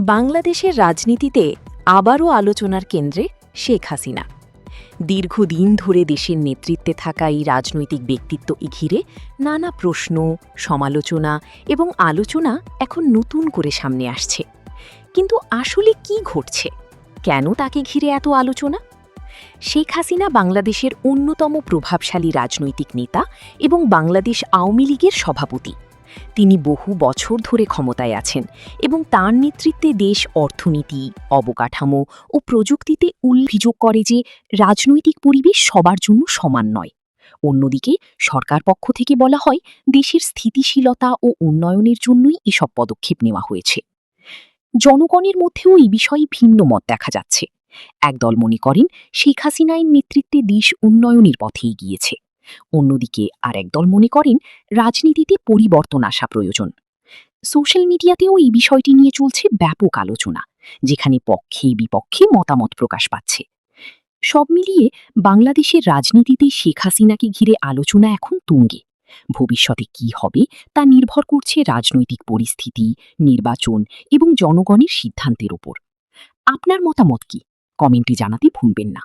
বাংলাদেশের রাজনীতিতে আবারও আলোচনার কেন্দ্রে শেখ হাসিনা। দীর্ঘদিন ধরে দেশের নেতৃত্বে থাকা এই রাজনৈতিক ব্যক্তিত্ব ঘিরে নানা প্রশ্ন, সমালোচনা এবং আলোচনা এখন নতুন করে সামনে আসছে। কিন্তু আসলে কি ঘটছে? কেন তাকে ঘিরে এত আলোচনা? শেখ হাসিনা বাংলাদেশের অন্যতম প্রভাবশালী রাজনৈতিক নেতা এবং বাংলাদেশ আওয়ামী লীগের সভাপতি। তিনি বহু বছর ধরে ক্ষমতায় আছেন এবং তার নেতৃত্বে দেশ অর্থনীতি, অবকাঠামো ও প্রযুক্তিতে অভিযোগ করে যে রাজনৈতিক পরিবেশ সবার জন্য সমান নয়। অন্যদিকে সরকার পক্ষ থেকে বলা হয় দেশের স্থিতিশীলতা ও উন্নয়নের জন্যই এসব পদক্ষেপ নেওয়া হয়েছে। জনগণের মধ্যেও এই বিষয়ে ভিন্ন মত দেখা যাচ্ছে। একদল মনে করেন শেখ হাসিনার নেতৃত্বে দেশ উন্নয়নের পথেই গিয়েছে। অন্যদিকে আর একদল মনে করেন রাজনীতিতে পরিবর্তন আসা প্রয়োজন। সোশ্যাল মিডিয়াতেও এই বিষয়টি নিয়ে চলছে ব্যাপক আলোচনা, যেখানে পক্ষে বিপক্ষে মতামত প্রকাশ পাচ্ছে। সব মিলিয়ে বাংলাদেশের রাজনীতিতে শেখ হাসিনাকে ঘিরে আলোচনা এখন তুঙ্গে। ভবিষ্যতে কি হবে তা নির্ভর করছে রাজনৈতিক পরিস্থিতি, নির্বাচন এবং জনগণের সিদ্ধান্তের উপর। আপনার মতামত কি? কমেন্টে জানাতে ভুলবেন না।